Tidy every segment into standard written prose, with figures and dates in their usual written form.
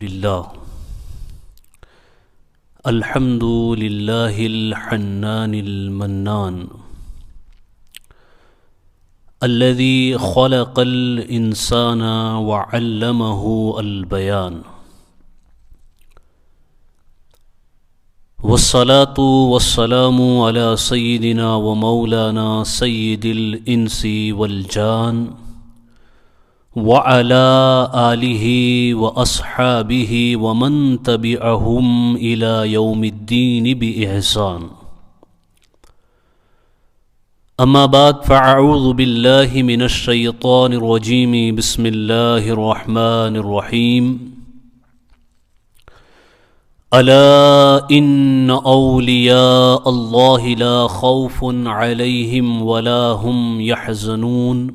لله الحمد لله الحنان المنان الذي خلق الإنسان وعلمه البيان والصلاة والسلام على سيدنا ومولانا سيد الإنس والجان وعلى آله وأصحابه ومن تبعهم إلى يوم الدين بإحسان أما بعد فأعوذ بالله من الشيطان الرجيم بسم الله الرحمن الرحيم ألا إن أولياء الله لا خوف عليهم ولا هم يحزنون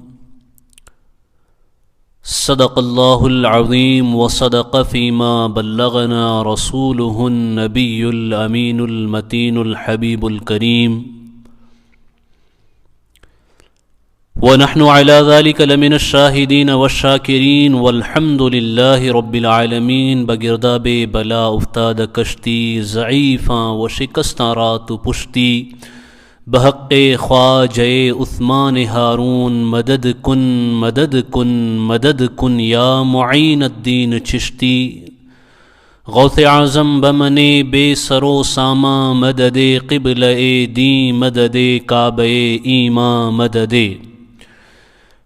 صدق الله العظيم وصدق فيما بلغنا رسوله النبي الأمين المتين الحبيب الكريم ونحن على ذلك لمن الشاهدين والشاكرين والحمد لله رب العالمين بگرداب بلا افتاد کشتی ضعیفاں و شکستہ رات پشتی بحق خواجہ عثمان ہارون مدد کن مدد کن مدد کن یا معین الدین چشتی غوث اعظم بمن بے سرو ساما مدد قبل دیں مدد کعبہ ایماں مدد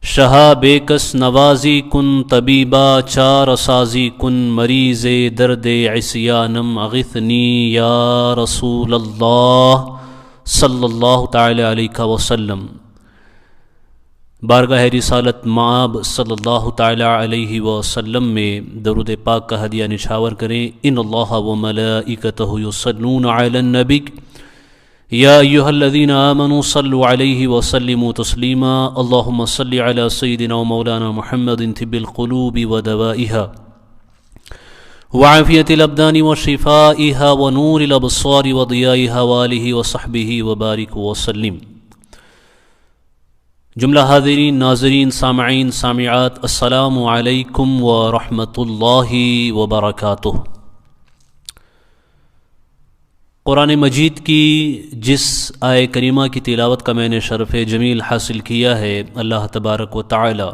شہا بے کس نوازی کن طبیبہ چار سازی کن مریض درد عصیانم اغثنی یا رسول اللہ صلی اللہ تعالی علیہ وسلم بارگاہ رسالت مآب صلی اللہ تعالی علیہ وسلم میں درود پاک کا ہدیہ نچھاور کریں۔ ان اللہ و ملائکتہ یصلون علی النبی یا ایھا الذین آمنوا صلوا علیہ وسلموا تسلیما اللہم صل علی سیدنا و مولانا محمد طب القلوب و دوائها وعافیت الابدان وشفائها ونور الابصار وضیائها وآلہ وصحبہ وبارک وسلم۔ جملہ حاضرین، ناظرین، سامعین، سامعات، السلام علیکم ورحمۃ اللہ وبرکاتہ۔ قرآن مجید کی جس آیہ کریمہ کی تلاوت کا میں نے شرف جمیل حاصل کیا ہے، اللہ تبارک و تعالی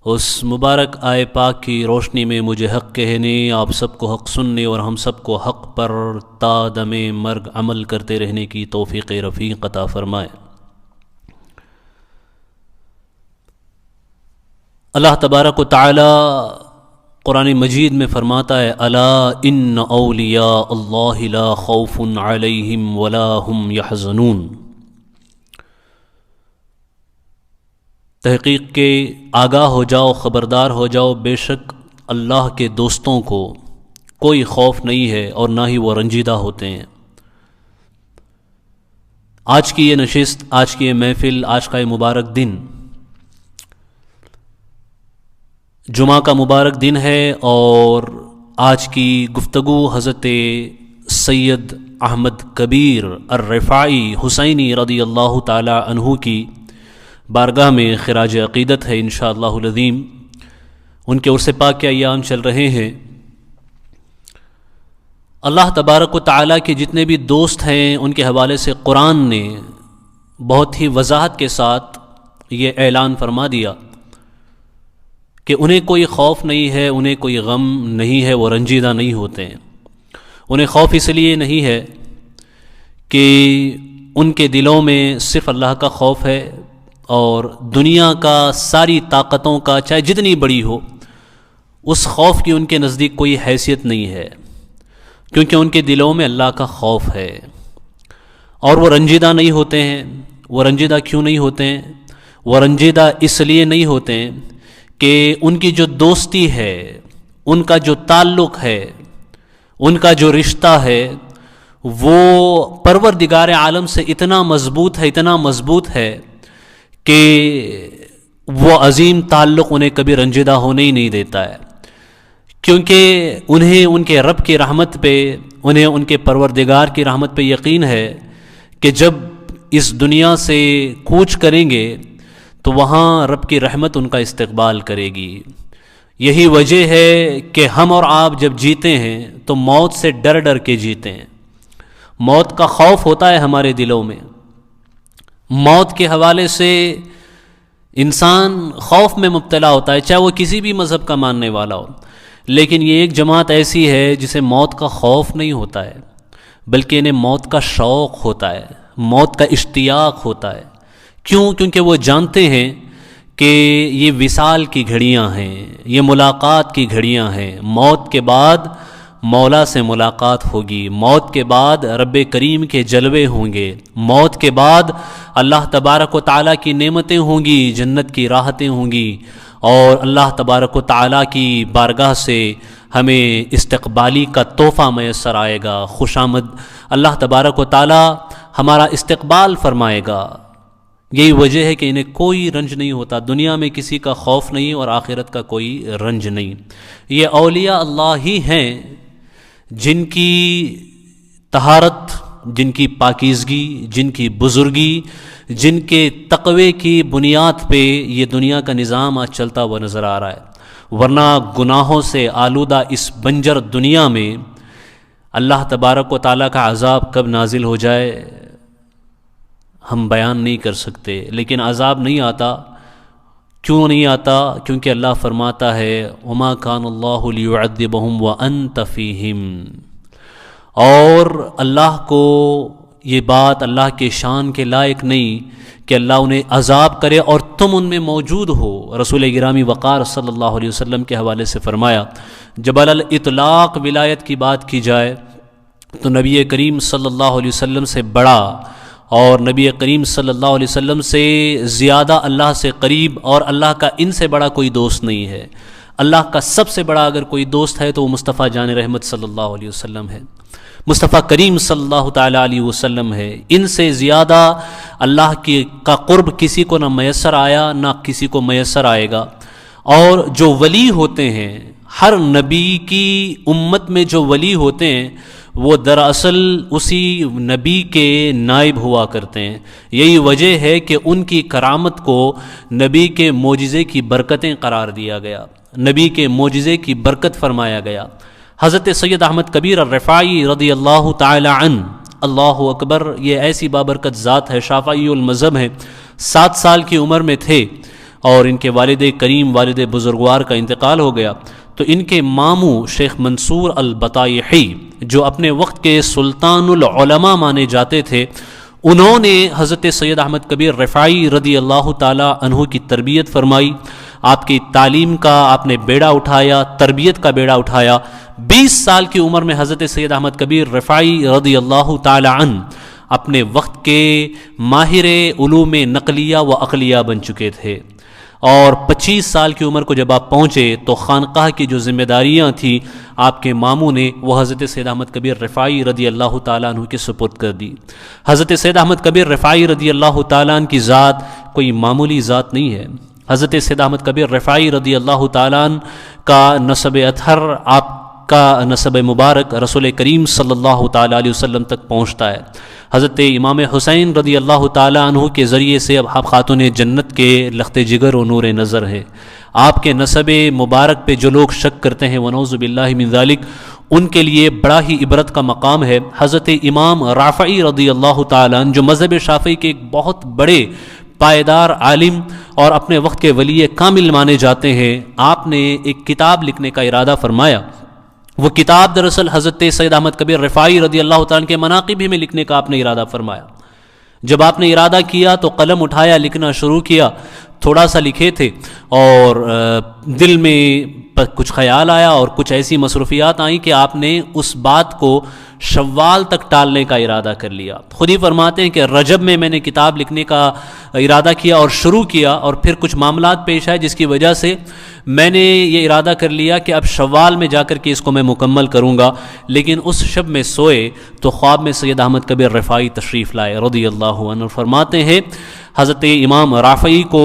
اس مبارک آیہ پاک کی روشنی میں مجھے حق کہنے، آپ سب کو حق سننے اور ہم سب کو حق پر تا دم مرگ عمل کرتے رہنے کی توفیق رفیق عطا فرمائے۔ اللہ تبارک و تعالی قرآن مجید میں فرماتا ہے الا ان اولیاء اللہ لا خوف علیہم ولا هم یحزنون، تحقیق کے آگاہ ہو جاؤ، خبردار ہو جاؤ، بے شک اللہ کے دوستوں کو کوئی خوف نہیں ہے اور نہ ہی وہ رنجیدہ ہوتے ہیں۔ آج کی یہ نشست، آج کی یہ محفل، آج کا یہ مبارک دن جمعہ کا مبارک دن ہے، اور آج کی گفتگو حضرت سید احمد کبیر الرفاعی حسینی رضی اللہ تعالی عنہ کی بارگاہ میں خراج عقیدت ہے انشاءاللہ العظیم۔ ان کے عرس پاک کے ایام چل رہے ہیں۔ اللہ تبارک و تعالیٰ کے جتنے بھی دوست ہیں ان کے حوالے سے قرآن نے بہت ہی وضاحت کے ساتھ یہ اعلان فرما دیا کہ انہیں کوئی خوف نہیں ہے، انہیں کوئی غم نہیں ہے، وہ رنجیدہ نہیں ہوتے ہیں۔ انہیں خوف اس لیے نہیں ہے کہ ان کے دلوں میں صرف اللہ کا خوف ہے، اور دنیا کا ساری طاقتوں کا چاہے جتنی بڑی ہو اس خوف کی ان کے نزدیک کوئی حیثیت نہیں ہے، کیونکہ ان کے دلوں میں اللہ کا خوف ہے، اور وہ رنجیدہ نہیں ہوتے ہیں۔ وہ رنجیدہ کیوں نہیں ہوتے ہیں؟ وہ رنجیدہ اس لیے نہیں ہوتے ہیں کہ ان کی جو دوستی ہے، ان کا جو تعلق ہے، ان کا جو رشتہ ہے، وہ پروردگار عالم سے اتنا مضبوط ہے، اتنا مضبوط ہے کہ وہ عظیم تعلق انہیں کبھی رنجیدہ ہونے ہی نہیں دیتا ہے، کیونکہ انہیں ان کے رب کی رحمت پہ، انہیں ان کے پروردگار کی رحمت پہ یقین ہے کہ جب اس دنیا سے کوچ کریں گے تو وہاں رب کی رحمت ان کا استقبال کرے گی۔ یہی وجہ ہے کہ ہم اور آپ جب جیتے ہیں تو موت سے ڈر ڈر کے جیتے ہیں، موت کا خوف ہوتا ہے ہمارے دلوں میں، موت کے حوالے سے انسان خوف میں مبتلا ہوتا ہے، چاہے وہ کسی بھی مذہب کا ماننے والا ہو۔ لیکن یہ ایک جماعت ایسی ہے جسے موت کا خوف نہیں ہوتا ہے، بلکہ انہیں موت کا شوق ہوتا ہے، موت کا اشتیاق ہوتا ہے۔ کیوں؟ کیونکہ وہ جانتے ہیں کہ یہ وصال کی گھڑیاں ہیں، یہ ملاقات کی گھڑیاں ہیں، موت کے بعد مولا سے ملاقات ہوگی، موت کے بعد رب کریم کے جلوے ہوں گے، موت کے بعد اللہ تبارک و تعالیٰ کی نعمتیں ہوں گی، جنت کی راحتیں ہوں گی، اور اللہ تبارک و تعالیٰ کی بارگاہ سے ہمیں استقبالی کا تحفہ میسر آئے گا، خوش آمد، اللہ تبارک و تعالیٰ ہمارا استقبال فرمائے گا۔ یہی وجہ ہے کہ انہیں کوئی رنج نہیں ہوتا، دنیا میں کسی کا خوف نہیں اور آخرت کا کوئی رنج نہیں۔ یہ اولیاء اللہ ہی ہیں جن کی طہارت، جن کی پاکیزگی، جن کی بزرگی، جن کے تقوی کی بنیاد پہ یہ دنیا کا نظام آج چلتا ہوا نظر آ رہا ہے، ورنہ گناہوں سے آلودہ اس بنجر دنیا میں اللہ تبارک و تعالیٰ کا عذاب کب نازل ہو جائے ہم بیان نہیں کر سکتے، لیکن عذاب نہیں آتا۔ کیوں نہیں آتا؟ کیونکہ اللہ فرماتا ہے وَمَا كَانَ اللَّهُ لِيُعَذِّبَهُمْ وَأَنْتَ فِيهِمْ، اور اللہ کو یہ بات اللہ کے شان کے لائق نہیں کہ اللہ انہیں عذاب کرے اور تم ان میں موجود ہو۔ رسول گرامی وقار صلی اللہ علیہ وسلم کے حوالے سے فرمایا، جب علی الاطلاق ولایت کی بات کی جائے تو نبی کریم صلی اللہ علیہ وسلم سے بڑا اور نبی کریم صلی اللہ علیہ وسلم سے زیادہ اللہ سے قریب اور اللہ کا ان سے بڑا کوئی دوست نہیں ہے۔ اللہ کا سب سے بڑا اگر کوئی دوست ہے تو وہ مصطفیٰ جان رحمت صلی اللہ علیہ وسلم ہے، مصطفیٰ کریم صلی اللہ تعالیٰ علیہ وسلم ہے۔ ان سے زیادہ اللہ کا قرب کسی کو نہ میسر آیا نہ کسی کو میسر آئے گا۔ اور جو ولی ہوتے ہیں، ہر نبی کی امت میں جو ولی ہوتے ہیں وہ دراصل اسی نبی کے نائب ہوا کرتے ہیں۔ یہی وجہ ہے کہ ان کی کرامت کو نبی کے معجزے کی برکتیں قرار دیا گیا، نبی کے معجزے کی برکت فرمایا گیا۔ حضرت سید احمد کبیر الرفاعی رضی اللہ تعالی عنہ، اللہ اکبر، یہ ایسی بابرکت ذات ہے، شافعی المذہب ہیں، 7 سال کی عمر میں تھے اور ان کے والد کریم، والد بزرگوار کا انتقال ہو گیا، تو ان کے ماموں شیخ منصور البطائحی جو اپنے وقت کے سلطان العلماء مانے جاتے تھے، انہوں نے حضرت سید احمد کبیر رفاعی رضی اللہ تعالی عنہ کی تربیت فرمائی، آپ کی تعلیم کا آپ نے بیڑا اٹھایا، تربیت کا بیڑا اٹھایا۔ 20 سال کی عمر میں حضرت سید احمد کبیر رفاعی رضی اللہ تعالی عنہ اپنے وقت کے ماہر علوم نقلیہ و عقلیہ بن چکے تھے، اور 25 سال کی عمر کو جب آپ پہنچے تو خانقاہ کی جو ذمہ داریاں تھیں آپ کے ماموں نے وہ حضرت سید احمد کبیر رفاعی رضی اللہ تعالیٰ عنہ کے سپرد کر دی۔ حضرت سید احمد کبیر رفاعی رضی اللہ تعالیٰ عنہ کی ذات کوئی معمولی ذات نہیں ہے۔ حضرت سید احمد کبیر رفاعی رضی اللہ تعالیٰ عنہ کا نسب اطہر، آپ کا نسب مبارک رسول کریم صلی اللہ تعالیٰ علیہ وسلم تک پہنچتا ہے۔ حضرت امام حسین رضی اللہ تعالیٰ عنہ کے ذریعے سے اب آپ خاتون جنت کے لخت جگر و نور نظر ہیں۔ آپ کے نسب مبارک پہ جو لوگ شک کرتے ہیں ونعوذ باللہ من ذالک، ان کے لیے بڑا ہی عبرت کا مقام ہے۔ حضرت امام رافعی رضی اللہ تعالیٰ عنہ جو مذہب شافعی کے ایک بہت بڑے پائیدار عالم اور اپنے وقت کے ولی کامل مانے جاتے ہیں، آپ نے ایک کتاب لکھنے کا ارادہ فرمایا۔ وہ کتاب دراصل حضرت سید احمد کبیر رفاعی رضی اللہ تعالیٰ کے مناقب ہی میں لکھنے کا آپ نے ارادہ فرمایا۔ جب آپ نے ارادہ کیا تو قلم اٹھایا، لکھنا شروع کیا، تھوڑا سا لکھے تھے اور دل میں کچھ خیال آیا اور کچھ ایسی مصروفیات آئیں کہ آپ نے اس بات کو شوال تک ٹالنے کا ارادہ کر لیا۔ خود ہی فرماتے ہیں کہ رجب میں نے کتاب لکھنے کا ارادہ کیا اور شروع کیا، اور پھر کچھ معاملات پیش آئے جس کی وجہ سے میں نے یہ ارادہ کر لیا کہ اب شوال میں جا کر کے اس کو میں مکمل کروں گا۔ لیکن اس شب میں سوئے تو خواب میں سید احمد کبیر رفاعی تشریف لائے رضی اللہ عنہ، فرماتے ہیں حضرت امام رافعی کو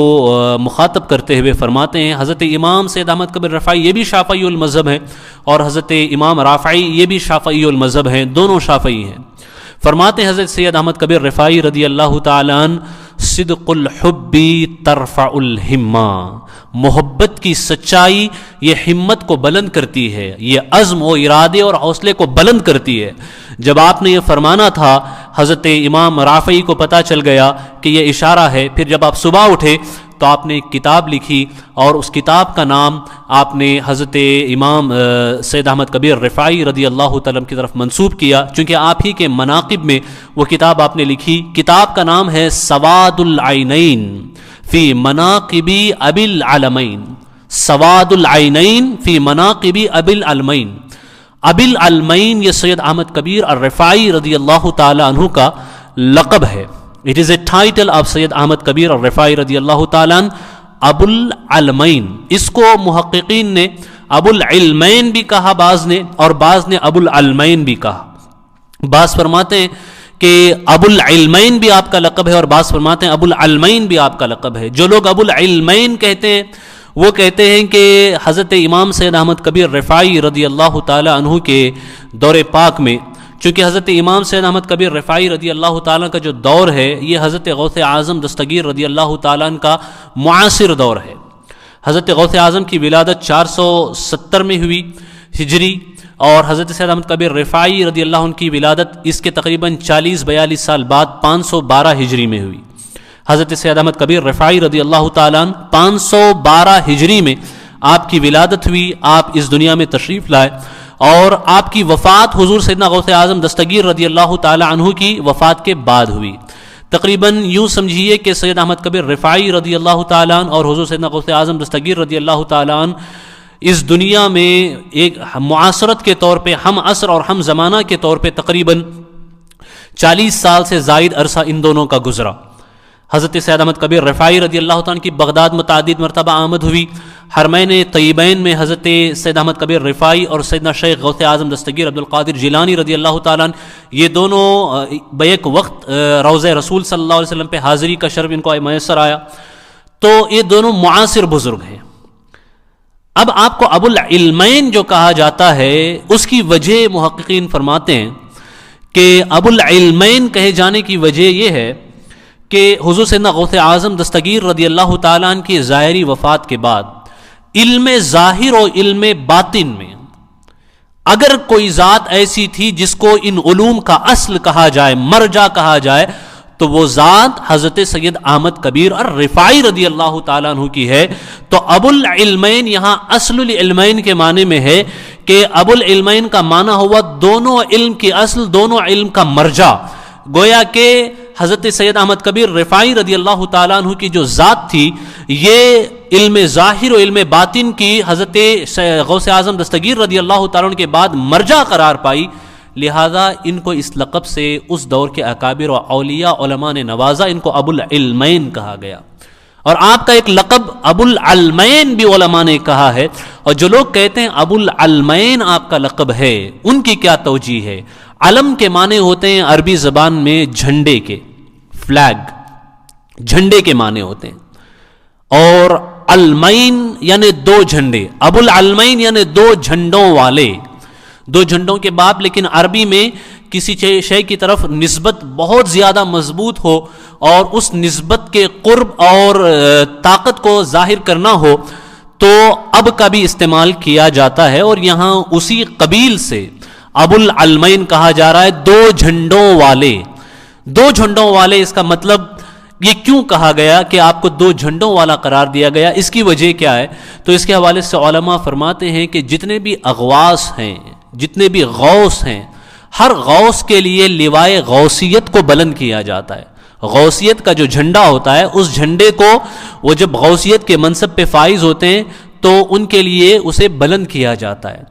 مخاطب کرتے ہوئے فرماتے ہیں، حضرت امام سید احمد کبیر رفاعی یہ بھی شافعی المذہب ہیں اور حضرت امام رافعی یہ بھی شافعی المذہب ہیں، دونوں شافعی ہیں۔ فرماتے ہیں حضرت سید احمد کبیر رفاعی رضی اللہ تعالیٰ عنہ صدق الحب ترفع الہمہ، محبت کی سچائی یہ ہمت کو بلند کرتی ہے، یہ عزم و ارادے اور حوصلے کو بلند کرتی ہے۔ جب آپ نے یہ فرمانا تھا حضرت امام رافعی کو پتہ چل گیا کہ یہ اشارہ ہے، پھر جب آپ صبح اٹھے تو آپ نے ایک کتاب لکھی اور اس کتاب کا نام آپ نے حضرت امام سید احمد کبیر رفاعی رضی اللہ تعالیٰ کی طرف منسوب کیا، چونکہ آپ ہی کے مناقب میں وہ کتاب آپ نے لکھی۔ کتاب کا نام ہے سواد العینین فی مناقب ابی العلمین، سواد العینین فی مناقب ابی العلمین۔ ابی العلمین یہ سید احمد کبیر الرفاعی رضی اللہ تعالیٰ عنہ کا لقب ہے۔ It is a title of سید احمد کبیر الرفاعی رضی اللہ تعالیٰ عنہ، ابو العلمین۔ اس کو محققین نے ابو العلمین بھی کہا بعض نے، اور بعض نے ابو العلمین بھی کہا۔ بعض فرماتے ہیں کہ ابو العلمین بھی آپ کا لقب ہے، اور بعض فرماتے ہیں ابو العلمین بھی آپ کا لقب ہے۔ جو لوگ ابو العلمین کہتے ہیں وہ کہتے ہیں کہ حضرت امام سید احمد کبیر رفاعی رضی اللہ تعالیٰ عنہ کے دور پاک میں، چونکہ حضرت امام سید احمد کبیر رفاعی رضی اللہ تعالیٰ کا جو دور ہے یہ حضرت غوث اعظم دستگیر رضی اللہ تعالیٰ عنہ کا معاصر دور ہے۔ حضرت غوث اعظم کی ولادت 470 میں ہوئی ہجری، اور حضرت سید احمد کبیر رفاعی رضی اللہ عنہ کی ولادت اس کے تقریباً 40-42 سال بعد 512 ہجری میں ہوئی۔ حضرت سید احمد کبیر رفاعی رضی اللہ تعالیٰ عنہ 512 ہجری میں آپ کی ولادت ہوئی، آپ اس دنیا میں تشریف لائے، اور آپ کی وفات حضور سیدنا غوث اعظم دستگیر رضی اللہ تعالیٰ عنہ کی وفات کے بعد ہوئی۔ تقریباً یوں سمجھیے کہ سید احمد کبیر رفاعی رضی اللہ تعالیٰ عنہ اور حضور سیدنا غوث اعظم دستگیر رضی اللہ تعالیٰ عنہ اس دنیا میں ایک معاصرت کے طور پہ، ہم عصر اور ہم زمانہ کے طور پہ تقریباً 40 سال سے زائد عرصہ ان دونوں کا گزرا۔ حضرت سید احمد کبیر رفاعی رضی اللہ تعالیٰ عنہ کی بغداد متعدد مرتبہ آمد ہوئی۔ حرمین طیبین میں حضرت سید احمد کبیر رفاعی اور سیدنا شیخ غوث اعظم دستگیر عبدالقادر جیلانی رضی اللہ تعالیٰ عنہ یہ دونوں بیک وقت روضہ رسول صلی اللہ علیہ وسلم پہ حاضری کا شرف ان کو میسر آیا، تو یہ دونوں معاصر بزرگ ہیں۔ اب آپ کو ابو العلمین جو کہا جاتا ہے اس کی وجہ محققین فرماتے ہیں کہ ابو العلمین کہے جانے کی وجہ یہ ہے کہ حضور سیدنا غوث اعظم دستگیر رضی اللہ تعالیٰ عنہ کی ظاہری وفات کے بعد علم ظاہر و علم باطن میں اگر کوئی ذات ایسی تھی جس کو ان علوم کا اصل کہا جائے، مرجع کہا جائے، تو وہ ذات حضرت سید احمد کبیر الرفاعی رضی اللہ تعالیٰ عنہ کی ہے۔ تو ابو العلمین یہاں اصل العلمین کے معنی میں ہے کہ ابو العلمین کا معنی ہوا دونوں علم کی اصل، دونوں علم کا مرجع۔ گویا کہ حضرت سید احمد کبیر رفاعی رضی اللہ تعالیٰ عنہ کی جو ذات تھی یہ علم ظاہر و علم باطن کی حضرت غوث اعظم دستگیر رضی اللہ تعالیٰ عنہ کے بعد مرجع قرار پائی، لہذا ان کو اس لقب سے اس دور کے اکابر و اولیاء علماء نے نوازا، ان کو ابو العلمین کہا گیا۔ اور آپ کا ایک لقب ابو العلمین بھی علماء نے کہا ہے، اور جو لوگ کہتے ہیں ابو العلمین آپ کا لقب ہے ان کی کیا توجیہ ہے؟ علم کے معنی ہوتے ہیں عربی زبان میں جھنڈے کے، فلیگ، جھنڈے کے معنی ہوتے ہیں، اور علمین یعنی دو جھنڈے، ابو العلمین یعنی دو جھنڈوں والے، دو جھنڈوں کے باپ۔ لیکن عربی میں کسی شے کی طرف نسبت بہت زیادہ مضبوط ہو اور اس نسبت کے قرب اور طاقت کو ظاہر کرنا ہو تو اب کا بھی استعمال کیا جاتا ہے، اور یہاں اسی قبیل سے ابو العلمین کہا جا رہا ہے، دو جھنڈوں والے۔ دو جھنڈوں والے اس کا مطلب یہ کیوں کہا گیا کہ آپ کو دو جھنڈوں والا قرار دیا گیا؟ اس کی وجہ کیا ہے؟ تو اس کے حوالے سے علماء فرماتے ہیں کہ جتنے بھی اغواث ہیں، جتنے بھی غوث ہیں، ہر غوث کے لیے لوائے غوثیت کو بلند کیا جاتا ہے۔ غوثیت کا جو جھنڈا ہوتا ہے اس جھنڈے کو وہ جب غوثیت کے منصب پہ فائز ہوتے ہیں تو ان کے لیے اسے بلند کیا جاتا ہے۔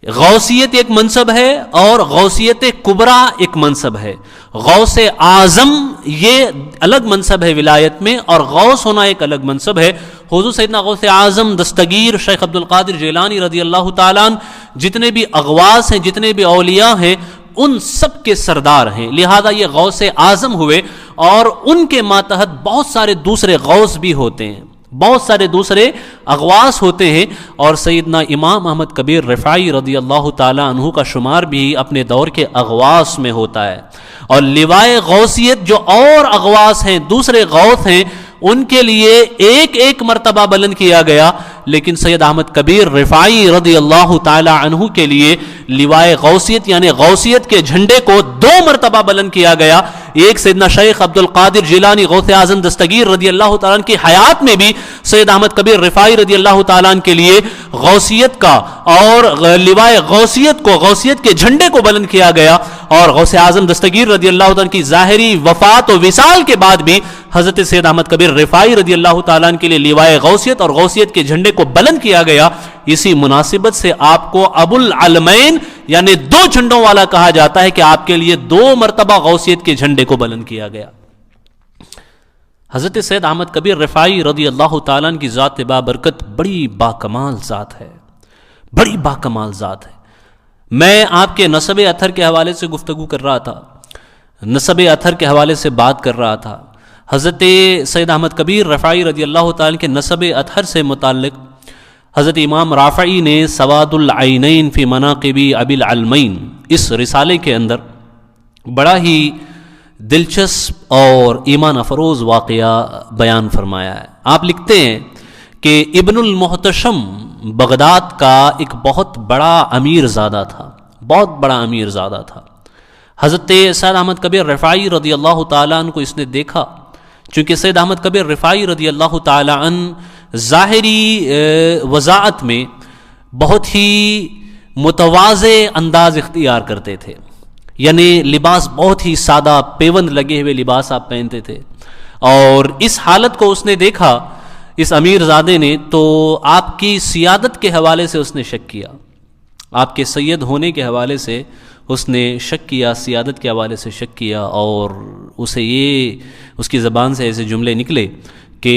غوثیت ایک منصب ہے اور غوثیت کبریٰ ایک منصب ہے۔ غوث اعظم یہ الگ منصب ہے ولایت میں، اور غوث ہونا ایک الگ منصب ہے۔ حضور سیدنا غوث اعظم دستگیر شیخ عبدالقادر جیلانی رضی اللہ تعالیٰ عنہ جتنے بھی اغواث ہیں، جتنے بھی اولیاء ہیں، ان سب کے سردار ہیں، لہذا یہ غوث اعظم ہوئے، اور ان کے ماتحت بہت سارے دوسرے غوث بھی ہوتے ہیں۔ بہت سارے دوسرے اغواص ہوتے ہیں، اور سیدنا امام احمد کبیر رفاعی رضی اللہ تعالی عنہ کا شمار بھی اپنے دور کے اغواص میں ہوتا ہے۔ اور لوائے غوثیت جو اور اغواص ہیں، دوسرے غوث ہیں، ان کے لیے ایک ایک مرتبہ بلند کیا گیا، لیکن سید احمد کبیر رفاعی رضی اللہ تعالی عنہ کے لیے لوائے غوثیت یعنی غوثیت کے جھنڈے کو 2 مرتبہ بلند کیا گیا۔ ایک سیدنا شیخ عبد القادر جیلانی غوث اعظم دستگیر رضی اللہ تعالیٰ عنہ کی حیات میں بھی سید احمد کبیر رفاعی رضی اللہ تعالیٰ عنہ کے لیے غوثیت کا اور لوائے غوثیت کو، غوثیت کے جھنڈے کو بلند کیا گیا، اور غوث اعظم دستگیر رضی اللہ تعالیٰ عنہ کی ظاہری وفات و وصال کے بعد بھی حضرت سید احمد کبیر رفاعی رضی اللہ تعالیٰ عنہ کے لیے لوائے غوثیت اور غوثیت کے جھنڈے کو بلند کیا گیا۔ اسی مناسبت سے آپ کو ابو العلمین یعنی 2 جھنڈوں والا کہا جاتا ہے کہ آپ کے لیے 2 مرتبہ غوثیت کے جھنڈے کو بلند کیا گیا۔ حضرت سید احمد کبیر رفاعی رضی اللہ تعالیٰ عنہ کی ذات بابرکت بڑی باکمال ذات ہے، بڑی باکمال ذات ہے۔ میں آپ کے نسب اطہر کے حوالے سے گفتگو کر رہا تھا، نسب اطہر کے حوالے سے بات کر رہا تھا۔ حضرت سید احمد کبیر رفاعی رضی اللہ تعالیٰ عنہ کے نسب اطہر سے متعلق حضرت امام رافعی نے سواد العینین فی مناقب ابی العلمین اس رسالے کے اندر بڑا ہی دلچسپ اور ایمان افروز واقعہ بیان فرمایا ہے۔ آپ لکھتے ہیں کہ ابن المحتشم بغداد کا ایک بہت بڑا امیر زادہ تھا، بہت بڑا امیر زادہ تھا۔ حضرت سید احمد کبیر رفاعی رضی اللہ تعالیٰ عنہ کو اس نے دیکھا، چونکہ سید احمد کبیر رفاعی رضی اللہ تعالیٰ عنہ ظاہری وضاحت میں بہت ہی متواضع انداز اختیار کرتے تھے، یعنی لباس بہت ہی سادہ پیوند لگے ہوئے لباس آپ پہنتے تھے، اور اس حالت کو اس نے دیکھا اس امیر زادے نے، تو آپ کی سیادت کے حوالے سے اس نے شک کیا، آپ کے سید ہونے کے حوالے سے اس نے شک کیا، سیادت کے حوالے سے شک کیا، اور اسے یہ اس کی زبان سے ایسے جملے نکلے کہ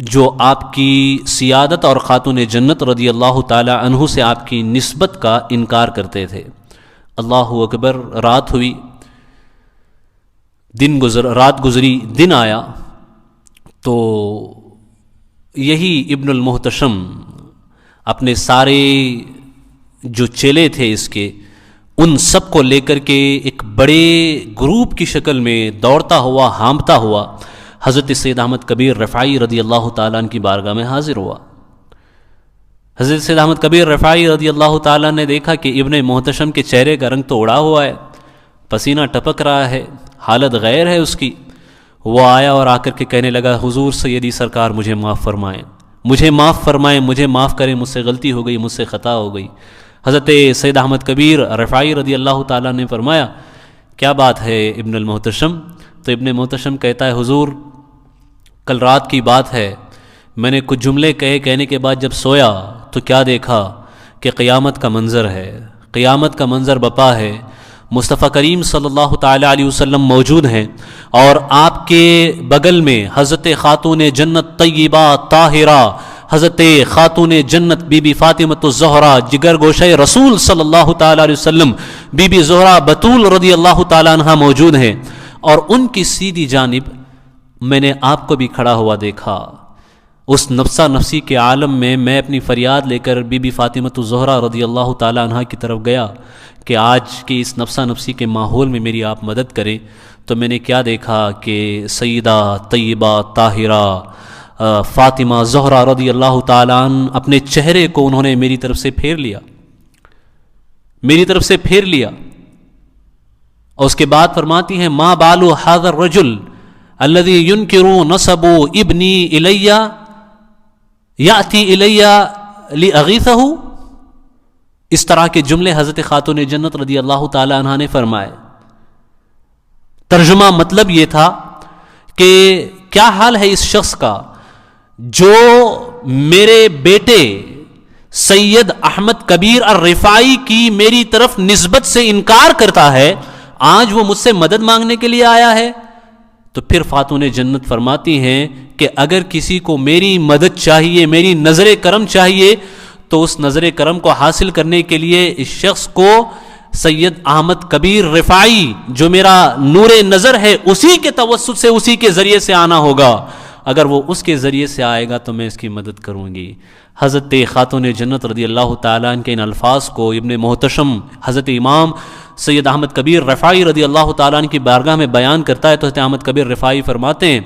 جو آپ کی سیادت اور خاتون جنت رضی اللہ تعالی عنہ سے آپ کی نسبت کا انکار کرتے تھے۔ اللہ اکبر۔ رات ہوئی، رات گزری، دن آیا، تو یہی ابن المحتشم اپنے سارے جو چیلے تھے اس کے، ان سب کو لے کر کے ایک بڑے گروپ کی شکل میں دوڑتا ہوا، ہانپتا ہوا حضرت سید احمد کبیر رفاعی رضی اللہ تعالیٰ عنہ کی بارگاہ میں حاضر ہوا۔ حضرت سید احمد کبیر رفاعی رضی اللہ تعالیٰ نے دیکھا کہ ابن محتشم کے چہرے کا رنگ تو اڑا ہوا ہے، پسینہ ٹپک رہا ہے، حالت غیر ہے اس کی۔ وہ آیا اور آ کر کے کہنے لگا، حضور سیدی سرکار مجھے معاف فرمائیں، مجھے معاف فرمائیں، مجھے معاف کریں، مجھ سے غلطی ہو گئی، مجھ سے خطا ہو گئی۔ حضرت سید احمد کبیر رفاعی رضی اللہ تعالیٰ نے فرمایا، کیا بات ہے ابن المحتشم؟ تو ابن محتشم کہتا ہے، حضور کل رات کی بات ہے، میں نے کچھ جملے کہنے کے بعد جب سویا تو کیا دیکھا کہ قیامت کا منظر ہے، قیامت کا منظر بپا ہے، مصطفیٰ کریم صلی اللہ تعالیٰ علیہ وسلم موجود ہیں، اور آپ کے بغل میں حضرت خاتون جنت طیبہ طاہرہ، حضرت خاتون جنت بی بی فاطمۃ الزہرا جگر گوشہ رسول صلی اللہ تعالیٰ علیہ وسلم بی بی زہرا بطول رضی اللہ تعالیٰ عنہ موجود ہیں، اور ان کی سیدھی جانب میں نے آپ کو بھی کھڑا ہوا دیکھا۔ اس نفسہ نفسی کے عالم میں میں اپنی فریاد لے کر بی بی فاطمۃ الزہرا رضی اللہ تعالیٰ عنہ کی طرف گیا کہ آج کے اس نفسہ نفسی کے ماحول میں میری آپ مدد کریں، تو میں نے کیا دیکھا کہ سیدہ طیبہ طاہرہ فاطمہ زہرا رضی اللہ تعالیٰ عنہ اپنے چہرے کو انہوں نے میری طرف سے پھیر لیا، میری طرف سے پھیر لیا، اور اس کے بعد فرماتی ہیں، ما بالو هذا الرجل الذي ينكر نسب ابني الي ياتي الي لاغيثه۔ اس طرح کے جملے حضرت خاتون جنت رضی اللہ تعالی عنہا نے فرمائے۔ ترجمہ مطلب یہ تھا کہ کیا حال ہے اس شخص کا جو میرے بیٹے سید احمد کبیر الرفاعی کی میری طرف نسبت سے انکار کرتا ہے، آج وہ مجھ سے مدد مانگنے کے لیے آیا ہے۔ تو پھر خاتون جنت فرماتی ہیں کہ اگر کسی کو میری مدد چاہیے، میری نظر کرم چاہیے، تو اس نظر کرم کو حاصل کرنے کے لیے اس شخص کو سید احمد کبیر رفاعی جو میرا نور نظر ہے اسی کے توسط سے، اسی کے ذریعے سے آنا ہوگا۔ اگر وہ اس کے ذریعے سے آئے گا تو میں اس کی مدد کروں گی۔ حضرت خاتون جنت رضی اللہ تعالیٰ عنہ کے ان الفاظ کو ابن محتشم حضرت امام سید احمد کبیر رفاعی رضی اللہ تعالیٰ عنہ کی بارگاہ میں بیان کرتا ہے تو حضرت احمد کبیر رفاعی فرماتے ہیں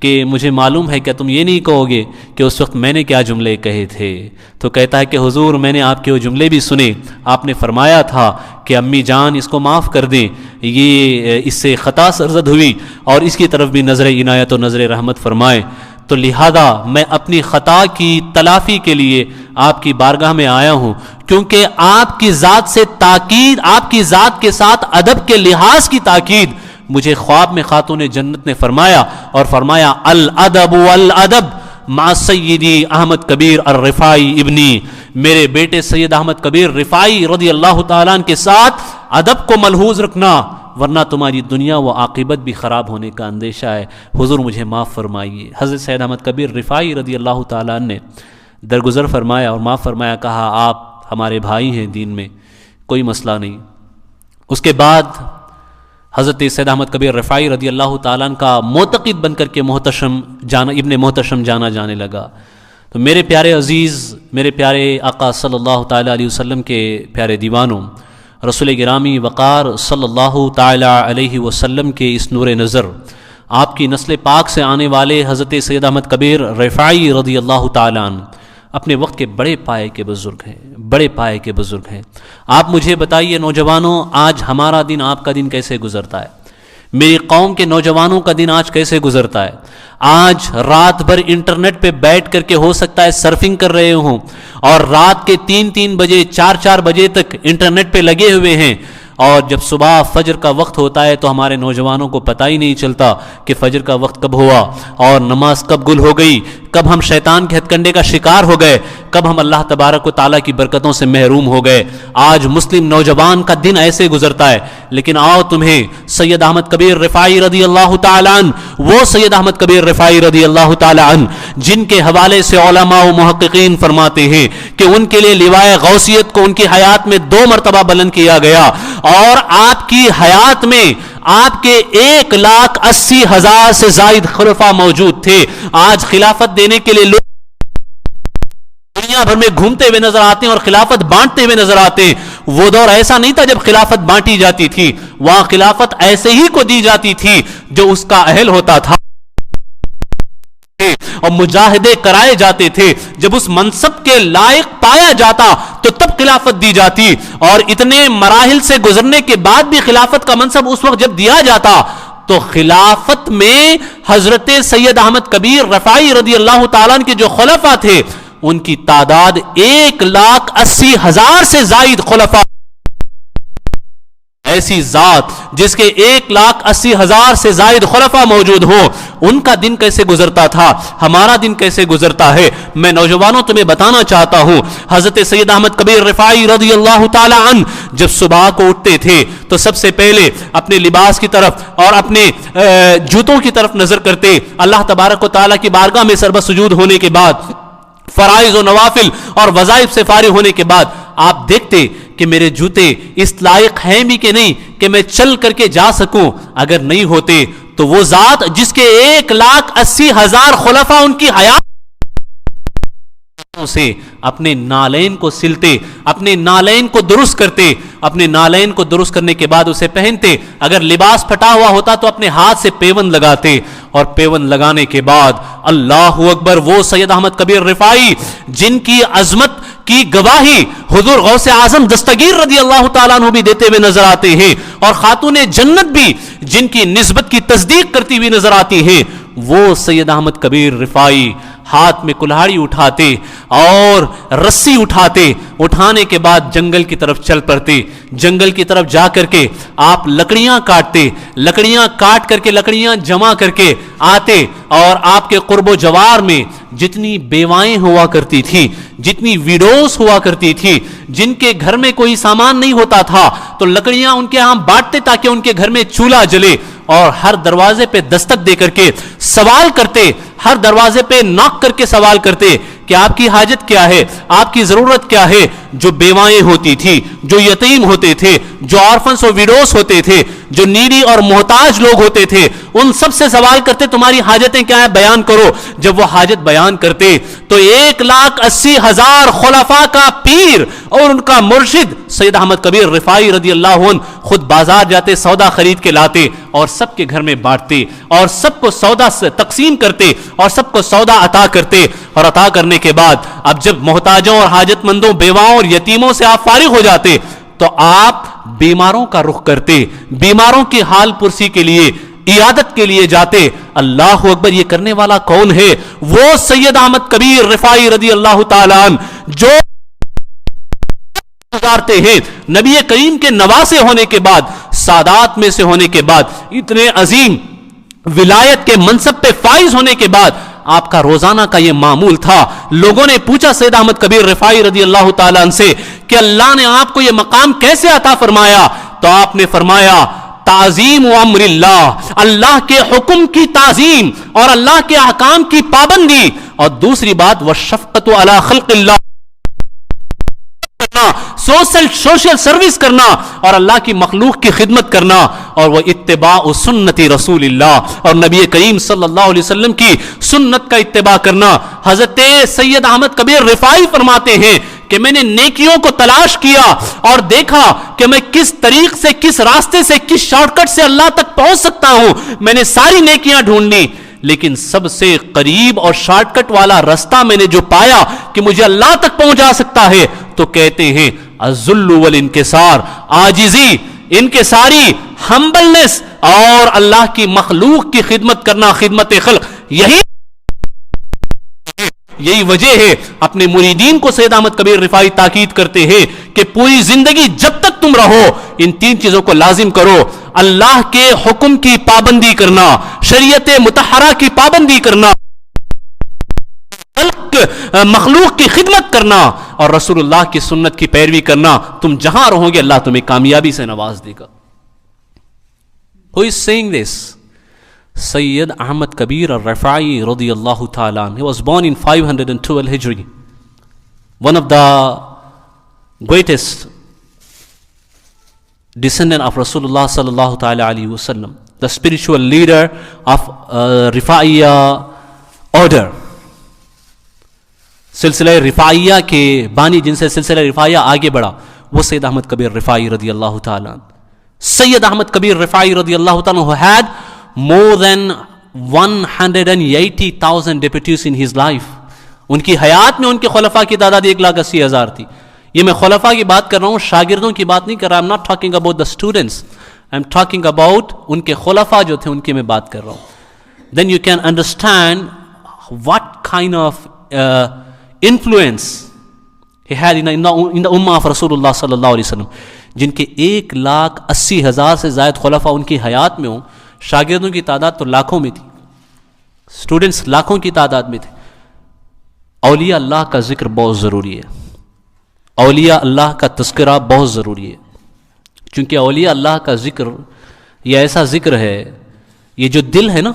کہ مجھے معلوم ہے کہ تم یہ نہیں کہو گے کہ اس وقت میں نے کیا جملے کہے تھے۔ تو کہتا ہے کہ حضور میں نے آپ کے وہ جملے بھی سنے، آپ نے فرمایا تھا کہ امی جان اس کو معاف کر دیں، یہ اس سے خطا سرزد ہوئی اور اس کی طرف بھی نظر عنایت و نظر رحمت فرمائیں۔ تو لہذا میں اپنی خطا کی تلافی کے لیے آپ کی بارگاہ میں آیا ہوں، کیونکہ آپ کی ذات سے تاکید، آپ کی ذات کے ساتھ ادب کے لحاظ کی تاکید مجھے خواب میں خاتون جنت نے فرمایا، اور فرمایا الادب والادب مع سیدی احمد کبیر الرفاعی ابنی، میرے بیٹے سید احمد کبیر رفاعی رضی اللہ تعالیٰ عنہ کے ساتھ ادب کو ملحوظ رکھنا، ورنہ تمہاری دنیا و عاقبت بھی خراب ہونے کا اندیشہ ہے، حضور مجھے معاف فرمائیے۔ حضرت سید احمد کبیر رفاعی رضی اللہ تعالیٰ عنہ نے درگزر فرمایا اور معاف فرمایا، کہا آپ ہمارے بھائی ہیں دین میں، کوئی مسئلہ نہیں۔ اس کے بعد حضرت سید احمد کبیر رفاعی رضی اللہ تعالیٰ عنہ کا معتقد بن کر کے ابن محتشم جانا جانے لگا۔ تو میرے پیارے عزیز، میرے پیارے آقا صلی اللہ تعالیٰ علیہ وسلم کے پیارے دیوانوں، رسول گرامی وقار صلی اللہ تعالیٰ علیہ وسلم کے اس نور نظر، آپ کی نسل پاک سے آنے والے حضرت سید احمد کبیر رفاعی رضی اللہ تعالیٰ عنہ اپنے وقت کے بڑے پائے کے بزرگ ہیں، بڑے پائے کے بزرگ ہیں۔ آپ مجھے بتائیے نوجوانوں، آج ہمارا دن، آپ کا دن کیسے گزرتا ہے؟ میری قوم کے نوجوانوں کا دن آج کیسے گزرتا ہے؟ آج رات بھر انٹرنیٹ پہ بیٹھ کر کے ہو سکتا ہے سرفنگ کر رہے ہوں، اور رات کے 3 بجے 4 بجے تک انٹرنیٹ پہ لگے ہوئے ہیں، اور جب صبح فجر کا وقت ہوتا ہے تو ہمارے نوجوانوں کو پتہ ہی نہیں چلتا کہ فجر کا وقت کب ہوا اور نماز کب گل ہو گئی، کب ہم شیطان کے ہتھ کنڈے کا شکار ہو گئے، کب ہم اللہ تبارک و تعالیٰ کی برکتوں سے محروم ہو گئے۔ آج مسلم نوجوان کا دن ایسے گزرتا ہے۔ لیکن آؤ تمہیں سید احمد کبیر رفاعی رضی اللہ تعالیٰ عنہ، وہ سید احمد کبیر رفاعی رضی اللہ تعالیٰ عنہ جن کے حوالے سے علماء و محققین فرماتے ہیں کہ ان کے لیے لوائے غوثیت کو ان کی حیات میں 2 مرتبہ بلند کیا گیا، اور آپ کی حیات میں آپ کے 1,80,000 سے زائد خلفاء موجود تھے۔ آج خلافت دینے کے لیے لوگ دنیا بھر میں گھومتے ہوئے نظر آتے ہیں اور خلافت بانٹتے ہوئے نظر آتے ہیں۔ وہ دور ایسا نہیں تھا جب خلافت بانٹی جاتی تھی، وہاں خلافت ایسے ہی کو دی جاتی تھی جو اس کا اہل ہوتا تھا، اور مجاہدے کرائے جاتے تھے۔ جب اس منصب کے لائق پایا جاتا تو تب خلافت دی جاتی، اور اتنے مراحل سے گزرنے کے بعد بھی خلافت کا منصب اس وقت جب دیا جاتا تو خلافت میں حضرت سید احمد کبیر رفاعی رضی اللہ تعالیٰ عنہ کے جو خلفاء تھے ان کی تعداد 1,80,000 سے زائد خلفاء۔ ایسی ذات جس کے 1,80,000 سے زائد خلفاء موجود ہوں، ان کا دن کیسے گزرتا تھا، ہمارا دن کیسے گزرتا ہے؟ میں نوجوانوں تمہیں بتانا چاہتا ہوں، حضرت سید احمد کبیر رفاعی رضی اللہ تعالی عنہ جب صبح کو اٹھتے تھے تو سب سے پہلے اپنے لباس کی طرف اور اپنے جوتوں کی طرف نظر کرتے، اللہ تبارک و تعالیٰ کی بارگاہ میں سربہ سجود ہونے کے بعد، فرائض و نوافل اور وظائف سے فارغ ہونے کے بعد آپ دیکھتے کہ میرے جوتے اس لائق ہیں بھی کہ نہیں کہ میں چل کر کے جا سکوں۔ اگر نہیں ہوتے تو وہ ذات جس کے 1,80,000 خلفاء ان کی حیات سے اپنے نالین کو سلتے، اپنے نالین کو درست کرتے، اپنے نالین کو درست کرنے کے بعد اسے پہنتے، اگر لباس پھٹا ہوا ہوتا تو اپنے ہاتھ سے پیوند لگاتے، اور پیوند لگانے کے بعد اللہ اکبر، وہ سید احمد کبیر رفاعی جن کی عظمت کی گواہی حضور غوث اعظم دستگیر رضی اللہ تعالیٰ عنہ بھی دیتے ہوئے نظر آتے ہیں، اور خاتون جنت بھی جن کی نسبت کی تصدیق کرتی ہوئی نظر آتی ہیں، وہ سید احمد کبیر رفاعی ہاتھ میں کلہاڑی اٹھاتے اور رسی اٹھاتے، اٹھانے کے بعد جنگل کی طرف چل پڑتے، جنگل کی طرف جا کر کے آپ لکڑیاں کاٹتے، لکڑیاں کاٹ کر کے لکڑیاں جمع کر کے آتے، اور آپ کے قرب و جوار میں جتنی بیوائیں ہوا کرتی تھی، جتنی ویڈوز ہوا کرتی تھی، جن کے گھر میں کوئی سامان نہیں ہوتا تھا تو لکڑیاں ان کے ہاں بانٹتے تاکہ ان کے گھر میں چولہا جلے، اور ہر دروازے پہ دستک دے کر کے سوال کرتے، ہر دروازے پہ ناک کر کے سوال کرتے کہ آپ کی حاجت کیا ہے، آپ کی ضرورت کیا ہے۔ جو بیوائیں ہوتی تھی، جو یتیم ہوتے تھے، جو آرفنس و ویڈوز ہوتے تھے، جو نیڈی اور محتاج لوگ ہوتے تھے ان سب سے سوال کرتے تمہاری حاجتیں کیا ہیں بیان کرو. جب وہ حاجت بیان کرتے تو 1,80,000 خلفاء کا پیر اور ان کا مرشد سید احمد کبیر رفاعی رضی اللہ عنہ خود بازار جاتے, سودا خرید کے لاتے اور سب کے گھر میں بانٹتے اور سب کو سودا سے تقسیم کرتے اور سب کو سودا عطا کرتے. اور عطا کرنے کے بعد اب جب محتاجوں اور حاجت مندوں, بیواؤں اور یتیموں سے آپ فارغ ہو جاتے تو آپ بیماروں کا رخ کرتے, بیماروں کی حال پرسی کے لیے, عیادت کے لیے جاتے. اللہ اکبر, یہ کرنے والا کون ہے؟ وہ سید احمد کبیر رفاعی رضی اللہ تعالیٰ عنہ جو گزارتے ہیں نبی کریم کے نواسے ہونے کے بعد, سادات میں سے ہونے کے بعد, اتنے عظیم ولایت کے منصب پہ فائز ہونے کے بعد آپ کا روزانہ کا یہ معمول تھا. لوگوں نے پوچھا سید احمد کبیر رفاعی رضی اللہ تعالیٰ عنہ سے کہ اللہ نے آپ کو یہ مقام کیسے عطا فرمایا؟ تو آپ نے فرمایا تعظیم و امر اللہ, اللہ کے حکم کی تعظیم اور اللہ کے احکام کی پابندی, اور دوسری بات والشفقۃ علی خلق اللہ, سوشل سروس کرنا اور اللہ کی مخلوق کی خدمت کرنا, اور وہ اتباع سنت رسول اللہ, اور نبی کریم صلی اللہ علیہ وسلم کی سنت کا اتباع کرنا. حضرت سید احمد کبیر رفاعی فرماتے ہیں کہ میں نے نیکیوں کو تلاش کیا اور دیکھا کہ میں کس طریق سے, کس راستے سے, کس شارٹ کٹ سے اللہ تک پہنچ سکتا ہوں. میں نے ساری نیکیاں ڈھونڈی, لیکن سب سے قریب اور شارٹ کٹ والا راستہ میں نے جو پایا کہ مجھے اللہ تک پہنچا سکتا ہے, تو کہتے ہیں الذل والانکسار, عاجزی, انکساری, ہمبلنس اور اللہ کی مخلوق کی خدمت کرنا, خدمت خلق. یہی وجہ ہے اپنے مریدین کو سید احمد کبیر رفاعی تاکید کرتے ہیں کہ پوری زندگی جب تک تم رہو ان 3 چیزوں کو لازم کرو: اللہ کے حکم کی پابندی کرنا, شریعت مطہرہ کی پابندی کرنا, مخلوق کی خدمت کرنا, اور رسول اللہ کی سنت کی پیروی کرنا. تم جہاں رہو گے اللہ تمہیں کامیابی سے نواز دے گا. Who is saying this? Sayyid Ahmad Kabir al-Rifai radiyallahu ta'ala. He was born in 512 Hijri. One of the greatest descendant of Rasulullah sallallahu ta'ala alayhi wa sallam. The spiritual leader of Rifaiya order. سلسلہ رفاعیہ کے بانی جن سے سلسلہ رفاعیہ آگے بڑھا وہ سید احمد کبیر رفاعی رضی اللہ تعالیٰ. سید احمد کبیر رفاعی رضی اللہ تعالیٰ who had more than 180,000 deputies in his life. ان کی حیات میں ان کے خلفاء کی تعداد 1,80,000 تھی. یہ میں خلفاء کی بات کر رہا ہوں, شاگردوں کی بات نہیں کر رہا. I'm not talking about the students. I'm talking about ان کے خلفاء جو تھے ان کی میں بات کر رہا ہوں. Then you can understand what kind of influence he had in the ummah of Rasulullah sallallahu alaihi wasallam. جن کے 1,80,000 سے زائد خلفاء ان کی حیات میں ہوں, شاگردوں کی تعداد تو لاکھوں میں تھی, اسٹوڈنٹس لاکھوں کی تعداد میں تھے. اولیاء اللہ کا ذکر بہت ضروری ہے, اولیاء اللہ کا تذکرہ بہت ضروری ہے, چونکہ اولیاء اللہ کا ذکر یہ ایسا ذکر ہے, یہ جو دل ہے نا,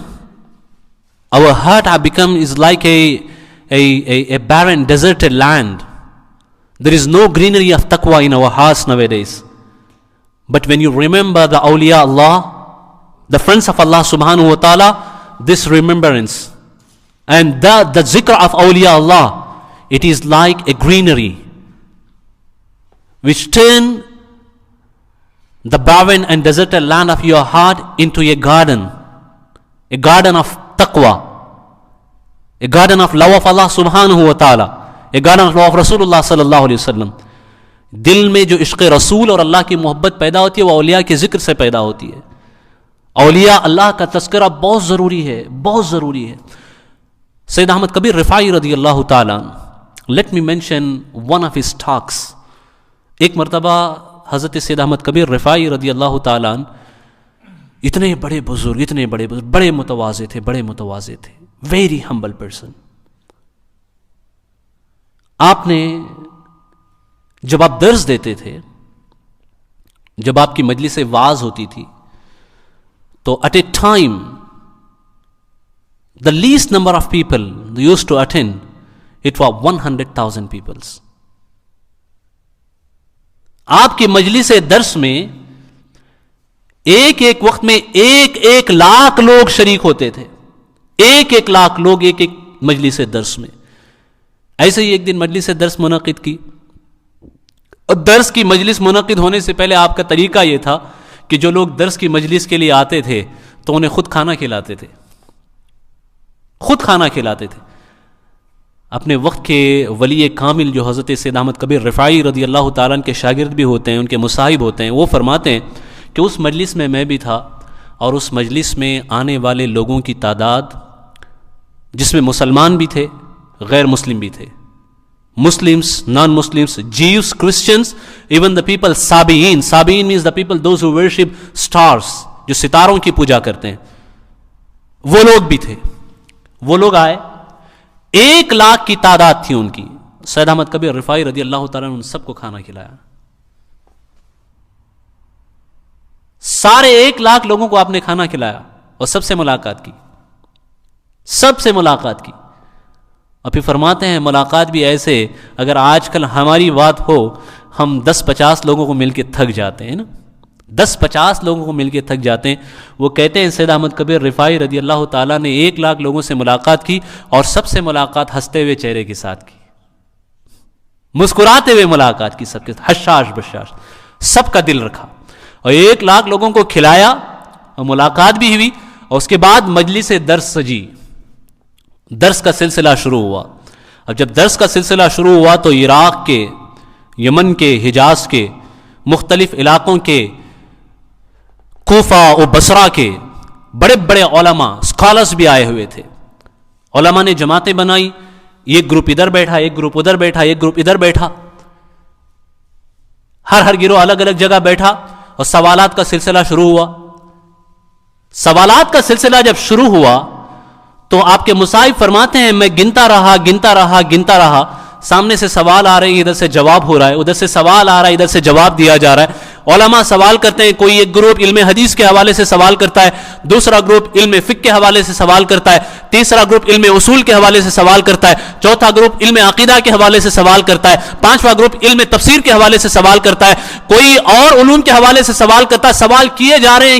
our heart have become is like a barren deserted land. There is no greenery of taqwa in our hearts nowadays. But when you remember the awliya Allah, the friends of Allah subhanahu wa ta'ala, this remembrance and the zikr of awliya Allah, it is like a greenery which turn the barren and deserted land of your heart into a garden of taqwa, a garden of love of Allah subhanahu wa ta'ala, a garden of love of Rasulullah sallallahu alayhi wa sallam. دل میں جو عشق رسول اور اللہ کی محبت پیدا ہوتی ہے وہ اولیاء کے ذکر سے پیدا ہوتی ہے. اولیاء اللہ کا تذکرہ بہت ضروری ہے, بہت ضروری ہے. سید احمد کبیر رفاعی رضی اللہ تعالیٰ, let me mention one of his talks. ایک مرتبہ حضرت سید احمد کبیر رفاعی رضی اللہ تعالیٰ اتنے بڑے بزرگ, بڑے متواضع تھے, very humble person. آپ نے جب آپ درس دیتے تھے, جب آپ کی مجلس وعظ ہوتی تھی, تو at a time the least number of people used to attend, it was 100,000 people. آپ کی مجلس درس میں ایک ایک وقت میں 1,00,000 لوگ شریک ہوتے تھے، 1,00,000 لوگ ایک ایک مجلس درس میں. ایسے ہی ایک دن مجلس درس منعقد کی، اور درس کی مجلس منعقد ہونے سے پہلے آپ کا طریقہ یہ تھا کہ جو لوگ درس کی مجلس کے لیے آتے تھے تو انہیں خود کھانا کھلاتے تھے، خود کھانا کھلاتے تھے. اپنے وقت کے ولی کامل جو حضرت سید احمد کبیر رفاعی رضی اللہ تعالیٰ عنہ کے شاگرد بھی ہوتے ہیں، ان کے مصاحب ہوتے ہیں، وہ فرماتے ہیں کہ اس مجلس میں بھی تھا، اور اس مجلس میں آنے والے لوگوں کی تعداد جس میں مسلمان بھی تھے، غیر مسلم بھی تھے، Muslims, non Muslims, Jews, Christians, even the people Sabians. Sabians means the people those who worship stars, جو ستاروں کی پوجا کرتے ہیں، وہ لوگ بھی تھے. وہ لوگ آئے، 1,00,000 کی تعداد تھی ان کی. سید احمد کبیر رفاعی رضی اللہ تعالیٰ نے ان سب کو کھانا کھلایا. سارے 1,00,000 لوگوں کو آپ نے کھانا کھلایا اور سب سے ملاقات کی، سب سے ملاقات کی. اور پھر فرماتے ہیں ملاقات بھی ایسے، اگر آج کل ہماری بات ہو، ہم 10-50 لوگوں کو مل کے تھک جاتے ہیں نا، 10-50 لوگوں کو مل کے تھک جاتے ہیں. وہ کہتے ہیں سید احمد کبیر رفاعی رضی اللہ تعالیٰ نے 1,00,000 لوگوں سے ملاقات کی، اور سب سے ملاقات ہنستے ہوئے چہرے کے ساتھ کی، مسکراتے ہوئے ملاقات کی، سب کے حشاش بشاش، سب کا دل رکھا، اور 1,00,000 لوگوں کو کھلایا اور ملاقات بھی ہوئی. اور اس کے بعد مجلس درس سجی، درس کا سلسلہ شروع ہوا. اب جب درس کا سلسلہ شروع ہوا تو عراق کے، یمن کے، حجاز کے، مختلف علاقوں کے، کوفہ و بصرہ کے بڑے بڑے علماء، اسکالرز بھی آئے ہوئے تھے. علماء نے جماعتیں بنائی، ایک گروپ ادھر بیٹھا، ایک گروپ ادھر بیٹھا، ایک گروپ ادھر بیٹھا، ہر گروہ الگ الگ جگہ بیٹھا، اور سوالات کا سلسلہ شروع ہوا. سوالات کا سلسلہ جب شروع ہوا تو آپ کے مصاحب فرماتے ہیں میں گنتا رہا، سامنے سے سوال آ رہے ہیں، ادھر سے جواب ہو رہا ہے، ادھر سے سوال آ رہا ہے، ادھر سے جواب دیا جا رہا ہے. علماء سوال کرتے ہیں، کوئی ایک گروپ علم حدیث کے حوالے سے سوال کرتا ہے، دوسرا گروپ علم فقہ کے حوالے سے سوال کرتا ہے، تیسرا گروپ علم اصول کے حوالے سے سوال کرتا ہے، چوتھا گروپ علم عقیدہ کے حوالے سے سوال کرتا ہے، پانچواں گروپ علم تفسیر کے حوالے سے سوال کرتا ہے، کوئی اور علوم کے حوالے سے سوال کرتا ہے. سوال کیے جا رہے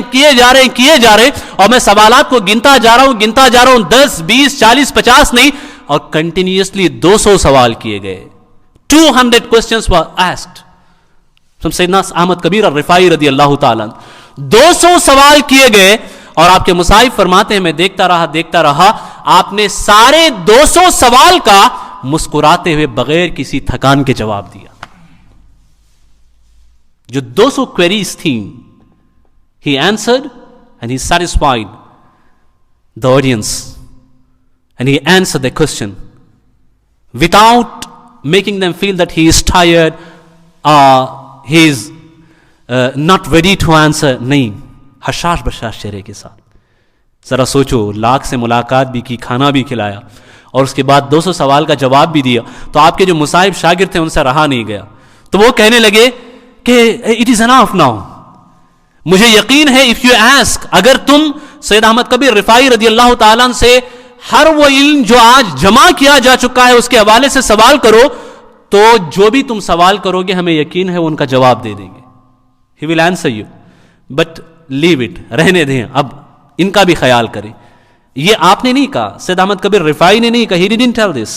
ہیں، اور میں سوالات کو گنتا جا رہا ہوں 10 20 40 50 نہیں، اور کنٹینیوسلی 200 سوال کیے گئے. 200 questions were asked from سیدنا احمد کبیر الرفاعی رضی اللہ تعالیٰ. 200 سوال کیے گئے، اور آپ کے مصاحب فرماتے ہیں میں دیکھتا رہا، آپ نے سارے 200 سوال کا مسکراتے ہوئے بغیر کسی تھکان کے جواب دیا. جو 200 queries تھیں، he answered and he satisfied the audience, and he answered the question without making them feel that he is tired or he is not ready to answer. نہیں، حشاش بشاش چہرے کے ساتھ. ذرا سوچو، 1,00,000 سے ملاقات بھی کی، کھانا بھی کھلایا، اور اس کے بعد 200 سوال کا جواب بھی دیا. تو آپ کے جو مصاحب شاگرد تھے ان سے رہا نہیں گیا، تو وہ کہنے لگے کہ اٹ از انف ناؤ. مجھے یقین ہے اف یو ایسک، اگر تم سید احمد کبیر رفاعی رضی اللہ تعالیٰ عنہ سے ہر وہ علم جو آج جمع کیا جا چکا ہے اس کے حوالے سے سوال کرو، تو جو بھی تم سوال کرو گے ہمیں یقین ہے وہ ان کا جواب دے دیں گے. He will answer you, but leave it, رہنے دیں، اب ان کا بھی خیال کریں. یہ آپ نے نہیں کہا، سید احمد کبیر رفاعی نے نہیں کہا، ہی ڈیڈنٹ ٹیل دس.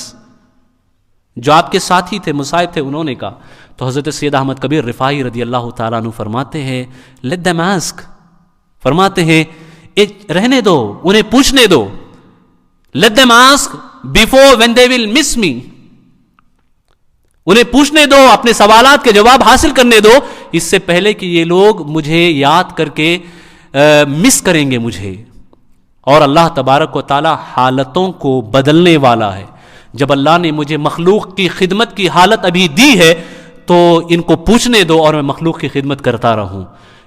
جو آپ کے ساتھی تھے، مصاحب تھے، انہوں نے کہا. تو حضرت سید احمد کبیر رفاعی رضی اللہ تعالیٰ عنہ فرماتے ہیں لیٹ دیم آسک، فرماتے ہیں رہنے دو، انہیں پوچھنے دو. Let them ask before when they will miss me, انہیں پوچھنے دو، اپنے سوالات کے جواب حاصل کرنے دو، اس سے پہلے کہ یہ لوگ مجھے یاد کر کے مس کریں گے مجھے. اور اللہ تبارک و تعالی حالتوں کو بدلنے والا ہے. جب اللہ نے مجھے مخلوق کی خدمت کی حالت ابھی دی ہے تو ان کو پوچھنے دو اور میں مخلوق کی خدمت کرتا رہوں.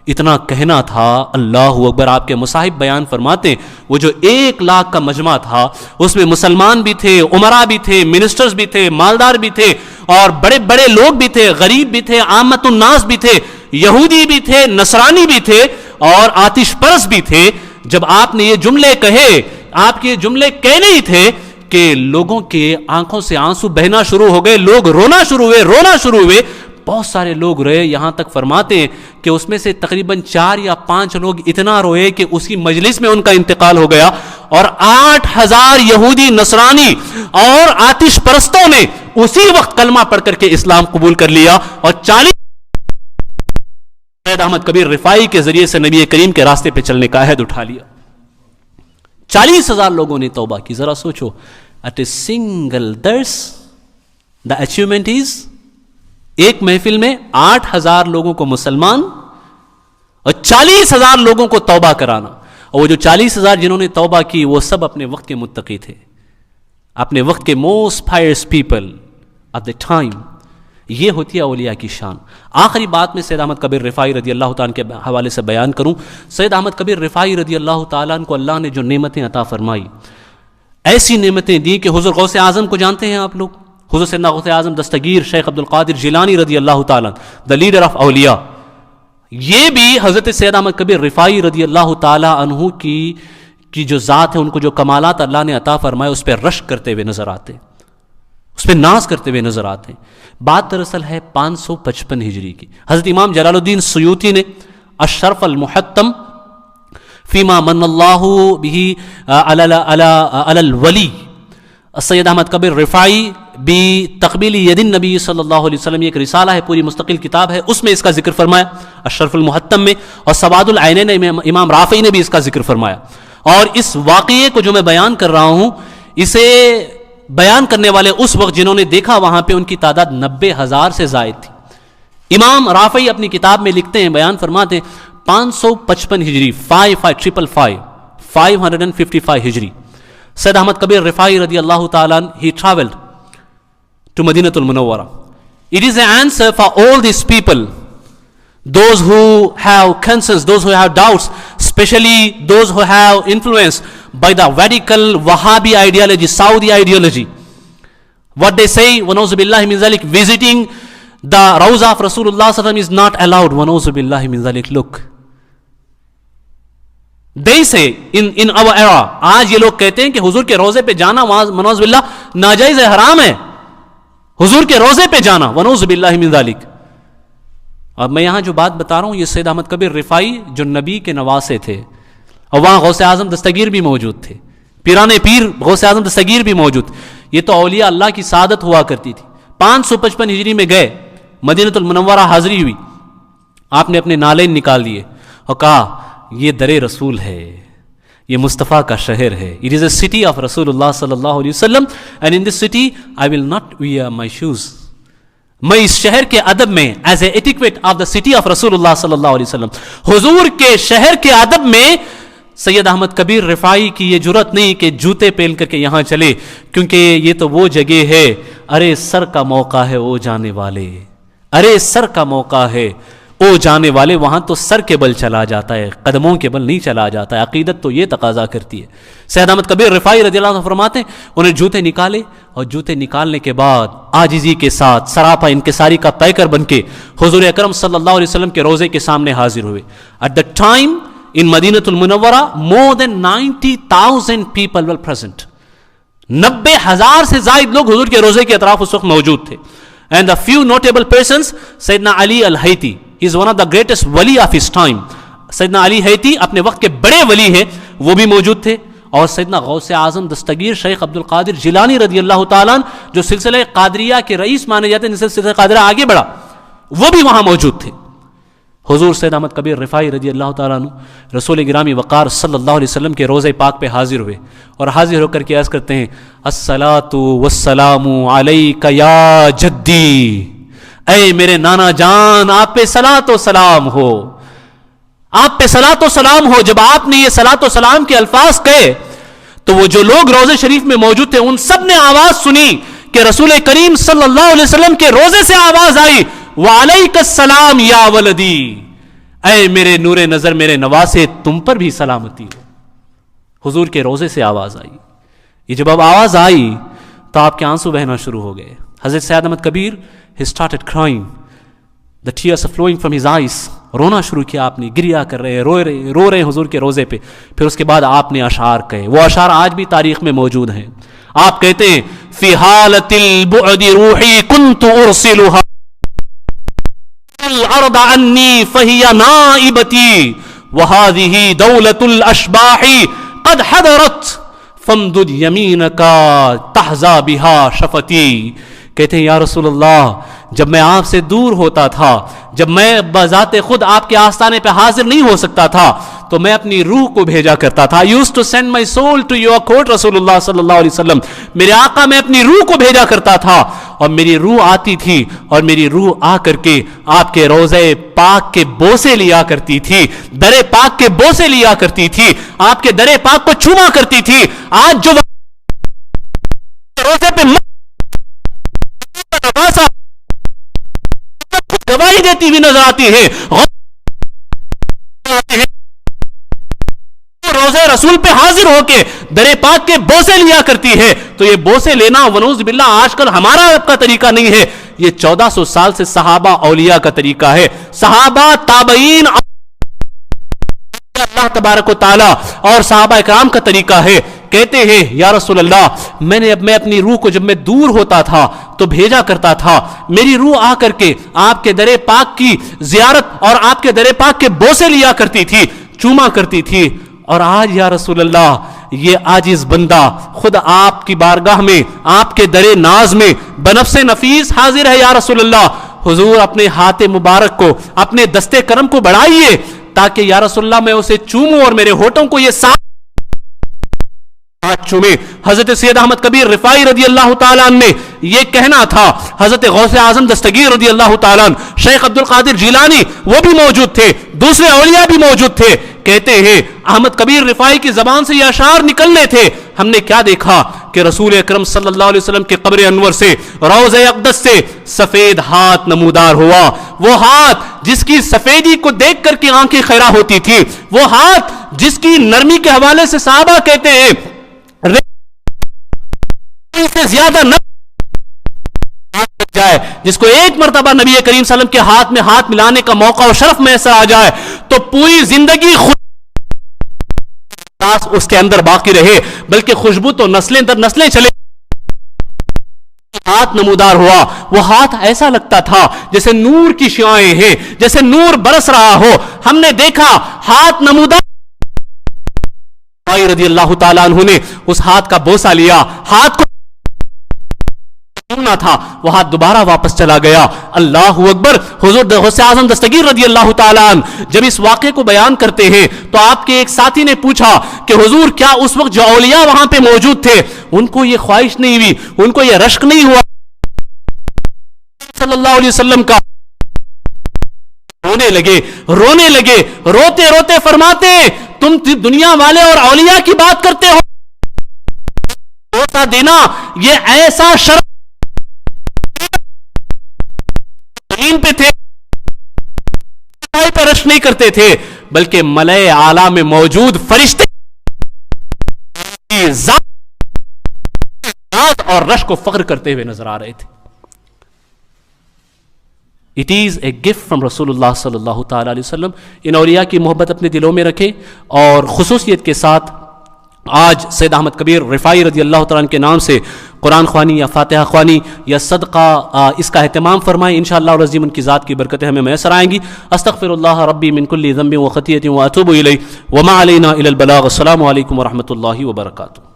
اتنا کہنا تھا. اللہ اکبر. آپ کے مصاحب بیان فرماتے ہیں وہ جو 1,00,000 کا مجمع تھا اس میں مسلمان بھی تھے، عمرا بھی تھے، منسٹرز بھی تھے، مالدار بھی تھے، اور بڑے بڑے لوگ بھی تھے، غریب بھی تھے، عامت الناس بھی تھے، یہودی بھی تھے، نصرانی بھی تھے، اور آتش پرس بھی تھے. جب آپ نے یہ جملے کہے، آپ کے جملے کہنے ہی تھے کہ لوگوں کے آنکھوں سے آنسو بہنا شروع ہو گئے، لوگ رونا شروع ہوئے. بہت سارے لوگ روئے، یہاں تک فرماتے ہیں کہ اس میں سے تقریباً 4 یا 5 لوگ اتنا روئے کہ اسی مجلس میں ان کا انتقال ہو گیا، اور 8000 یہودی نصرانی اور آتش پرستوں نے اسی وقت کلمہ پڑھ کر کے اسلام قبول کر لیا، اور 40 سید احمد کبیر رفاعی کے ذریعے سے نبی کریم کے راستے پہ چلنے کا عہد اٹھا لیا۔ 40,000 لوگوں نے توبہ کی۔ ذرا سوچو، at a single درس the achievement is، ایک محفل میں 8,000 لوگوں کو مسلمان اور 40,000 لوگوں کو توبہ کرانا، اور وہ جو 40,000 جنہوں نے توبہ کی وہ سب اپنے وقت کے متقی تھے، اپنے وقت کے most pairs people of the time. یہ ہوتی ہے اولیاء کی شان۔ آخری بات میں سید احمد کبیر رفاعی رضی اللہ تعالیٰ کے حوالے سے بیان کروں۔ سید احمد کبیر رفاعی رضی اللہ تعالیٰ کو اللہ نے جو نعمتیں عطا فرمائی، ایسی نعمتیں دی کہ حضور غوث اعظم کو جانتے ہیں آپ لوگ، حضور سیدنا غوث اعظم دستگیر شیخ عبد القادر جیلانی رضی اللہ تعالیٰ، دا لیڈر آف اولیاء، یہ بھی حضرت سید احمد کبیر رفاعی رضی اللہ تعالیٰ عنہ کی جو ذات ہے، ان کو جو کمالات اللہ نے عطا فرمائے اس پہ رشک کرتے ہوئے نظر آتے، اس پہ ناز کرتے ہوئے نظر آتے ہیں۔ بات دراصل ہے 555 ہجری کی۔ حضرت امام جلال الدین سیوطی نے الشرف المحتم فیما من اللہ بہ علی الولی سید احمد کبیر رفاعی بتقبیل ید النبی صلی اللہ علیہ وسلم، یہ ایک رسالہ ہے، پوری مستقل کتاب ہے، اس میں اس کا ذکر فرمایا الشرف المحتم میں، اور سواد العینین میں امام رافعی نے بھی اس کا ذکر فرمایا۔ اور اس واقعے کو جو میں بیان کر رہا ہوں، اسے بیان کرنے والے اس وقت جنہوں نے دیکھا وہاں پہ ان کی تعداد 90,000 سے زائد تھی۔ امام رافعی اپنی کتاب میں لکھتے ہیں، بیان فرماتے ہیں 555 ہجری 555 ہجری سید احمد کبیر رفاعی رضی اللہ تعالیٰ he traveled to Madinah al-Munawwara. It is an answer for all these people, those who have concerns, those who have doubts, especially those who have influence by the radical Wahhabi ideology, Saudi ideology. What they say, وَنَوْزُ بِاللَّهِ مِنْ ذَلِكَ, visiting the Rawza of Rasulullah sallallahu alaihi wasallam is not allowed. وَنَوْزُ بِاللَّهِ مِنْ ذَلِكَ. Look, they say in our era, آج یہ لوگ کہتے ہیں کہ حضور کے روزے پہ جانا وَنَوْزُ بِاللَّهِ ناجائز ہے، حرام ہے، حضور کے روزے پہ جانا وَنَوْزُ بِاللَّهِ مِنْ ذَلِكَ. اب میں یہاں جو بات بتا رہا ہوں، یہ سید احمد کبیر رفاعی جو نبی کے نواسے تھے، اور وہاں غوث اعظم دستگیر بھی موجود تھے، پیران پیر غوث اعظم دستگیر بھی موجود تھے، یہ تو اولیاء اللہ کی سعادت ہوا کرتی تھی۔ 555 ہجری میں گئے، مدینہ المنورہ حاضری ہوئی، آپ نے اپنے نالین نکال دیے اور کہا یہ در رسول ہے، یہ مصطفیٰ کا شہر ہے، it is a city of رسول اللہ صلی اللہ علیہ وسلم and in this city I will not wear my shoes. میں اس شہر کے ادب میں as a etiquette of the city آف رسول اللہ صلی اللہ علیہ وسلم، حضور کے شہر کے ادب میں سید احمد کبیر رفاعی کی یہ جرت نہیں کہ جوتے پہن کر کے یہاں چلے، کیونکہ یہ تو وہ جگہ ہے، ارے سر کا موقع ہے او جانے والے، ارے سر کا موقع ہے او جانے والے، وہاں تو سر کے بل چلا جاتا ہے، قدموں کے بل نہیں چلا جاتا ہے، عقیدت تو یہ تقاضا کرتی ہے۔ سید احمد کبیر رفاعی رضی اللہ عنہ فرماتے ہیں انہیں جوتے نکالے، اور جوتے نکالنے کے بعد عاجزی کے ساتھ سراپا انکساری کا پیکر بن کے حضور اکرم صلی اللہ علیہ وسلم کے روزے کے سامنے حاضر ہوئے۔ At the time in Madinah al-Munawwara more than 90,000 people were present. 90,000 سے زائد لوگ حضور کے روزے کے اطراف اس وقت موجود تھے۔ And a few notable persons, سیدنا علی الحیتی, he is one of the greatest wali of his time. سیدنا علی حیتی اپنے وقت کے بڑے ولی ہیں، وہ بھی موجود تھے، اور سیدنا غوث اعظم دستگیر شیخ عبد القادر جیلانی رضی اللہ تعالیٰ جو سلسلہ قادریہ کے رئیس مانے جاتے ہیں، جس سے سلسلہ قادریہ آگے بڑھا، وہ بھی وہاں موجود تھے۔ حضور سید احمد کبیر رفاعی رضی اللہ تعالیٰ عنہ رسول گرامی وقار صلی اللہ علیہ وسلم کے روزے پاک پہ حاضر ہوئے، اور حاضر ہو کر کے عرض کرتے ہیں الصلاۃ والسلام علیک یا جدی، اے میرے نانا جان آپ پہ صلاۃ و سلام ہو، آپ پہ صلاۃ و سلام ہو۔ جب آپ نے یہ صلاۃ و سلام کے الفاظ کہے تو وہ جو لوگ روزے شریف میں موجود تھے ان سب نے آواز سنی کہ رسول کریم صلی اللہ علیہ وسلم کے روزے سے آواز آئی وعلیک السلام یا ولدی، اے میرے نور نظر میرے نواسے تم پر بھی سلامتی ہو۔ حضور کے روزے سے آواز آئی، یہ جب اب آواز آئی تو آپ کے آنسو بہنا شروع ہو گئے۔ حضرت سید احمد کبیر he started crying, the tears are flowing from his eyes، رونا شروع کیا آپ نے، گریا کر رہے رو رہے حضور کے روزے پہ۔ پھر اس کے بعد آپ نے اشعار کہے، وہ اشعار آج بھی تاریخ میں موجود ہیں۔ آپ کہتے ہیں فی حالت البعد روحی کنت ارسلها الارض عني فهي نائبتي وهذه دولة الاشباح قد حضرت فامدد يمينك تحظى بها شفتي. کہتے ہیں یا رسول اللہ جب میں آپ سے دور ہوتا تھا, جب میں بذات خود آپ کے آستانے پہ حاضر نہیں ہو سکتا تھا, تو میں اپنی روح کو بھیجا کرتا تھا. I used to send my soul to your court رسول اللہ صلی اللہ علیہ وسلم. میرے آقا میں اپنی روح کو بھیجا کرتا تھا, اور میری روح آتی تھی اور میری روح آ کر کے آپ کے روضے پاک کے بوسے لیا کرتی تھی, در پاک کے بوسے لیا کرتی تھی, آپ کے در پاک کو چھوما کرتی تھی. آج جو روزے پہ گواہی دیتی ہوئی نظر آتی ہے, روزے رسول پہ حاضر ہو کے در پاک کے بوسے لیا کرتی ہے. تو یہ بوسے لینا ونعوذ باللہ آج کل ہمارا آپ کا طریقہ نہیں ہے, یہ 1400 سال سے صحابہ اولیاء کا طریقہ ہے. صحابہ تابعین اللہ تبارک و تعالی اور صحابہ اکرام کا طریقہ ہے. کہتے ہیں یا رسول اللہ میں اپنی روح کو جب میں دور ہوتا تھا تو بھیجا کرتا تھا, میری روح آ کر کے آپ کے در پاک کی زیارت اور آپ کے در پاک کے بوسے لیا کرتی تھی, چوما کرتی تھی. اور آج یا رسول اللہ یہ عاجز بندہ خود آپ کی بارگاہ میں آپ کے در ناز میں بنفس نفیس حاضر ہے. یا رسول اللہ حضور اپنے ہاتھ مبارک کو, اپنے دستے کرم کو بڑھائیے تاکہ یا رسول اللہ میں اسے چوموں اور میرے ہونٹوں کو یہ ساتھ چومے. حضرت سید احمد کبیر رفاعی رضی اللہ تعالیٰ عنہ نے یہ کہنا تھا, حضرت غوث اعظم دستگیر رضی اللہ تعالیٰ عنہ, شیخ عبد القادر جیلانی وہ بھی موجود تھے, دوسرے اولیاء بھی موجود تھے. کہتے ہیں احمد کبیر رفاعی کی زبان سے یہ اشعار نکلنے تھے, ہم نے کیا دیکھا کہ رسول اکرم صلی اللہ علیہ وسلم کے قبر انور سے, روضہ اقدس سے سفید ہاتھ نمودار ہوا. وہ ہاتھ جس کی سفیدی کو دیکھ کر کے آنکھیں خیرہ ہوتی تھی, وہ ہاتھ جس کی نرمی کے حوالے سے صحابہ کہتے ہیں سے زیادہ نہ جائے, جس کو ایک مرتبہ نبی کریم صلی اللہ علیہ وسلم کے ہاتھ میں ہاتھ ملانے کا موقع اور شرف میسر آ جائے تو پوری زندگی اس کے اندر باقی رہے, بلکہ خوشبو تو نسلیں در نسلیں چلے. ہاتھ نمودار ہوا, وہ ہاتھ ایسا لگتا تھا جیسے نور کی شعاعیں ہیں, جیسے نور برس رہا ہو. ہم نے دیکھا ہاتھ نمودار رضی اللہ تعالیٰ عنہ نے اس ہاتھ کا بوسہ لیا, ہاتھ کو تھا, وہ ہاتھ دوبارہ واپس چلا گیا. اللہ اکبر. حضور غوث اعظم دستگیر رضی اللہ تعالیٰ عنہ جب اس واقعے کو بیان کرتے ہیں تو آپ کے ایک ساتھی نے پوچھا کہ حضور کیا اس وقت جو اولیاء وہاں پہ موجود تھے ان کو یہ خواہش نہیں ہوئی, ان کو یہ رشک نہیں ہوا صلی اللہ علیہ وسلم کا؟ رونے لگے, روتے روتے فرماتے تم دنیا والے اور اولیاء کی بات کرتے ہو, بوسہ دینا یہ ایسا شرف پہ تھے, پہ رش نہیں کرتے تھے, بلکہ ملائے اعلیٰ میں موجود فرشتے ذات اور رش کو فخر کرتے ہوئے نظر آ رہے تھے. It is a gift from رسول اللہ صلی اللہ تعالیٰ علیہ وسلم. ان اولیاء کی محبت اپنے دلوں میں رکھیں, اور خصوصیت کے ساتھ آج سید احمد کبیر رفاعی رضی اللہ تعالیٰ عنہ کے نام سے قرآن خوانی یا فاتحہ خوانی یا صدقہ اس کا اہتمام فرمائیں. انشاءاللہ العظیم ان کی ذات کی برکتیں ہمیں میسر آئیں گی. استغفر اللہ ربی من کل ذنب و خطیۃ و اتوب الیہ وما علینا الا البلاغ. السلام علیکم ورحمۃ اللہ وبرکاتہ.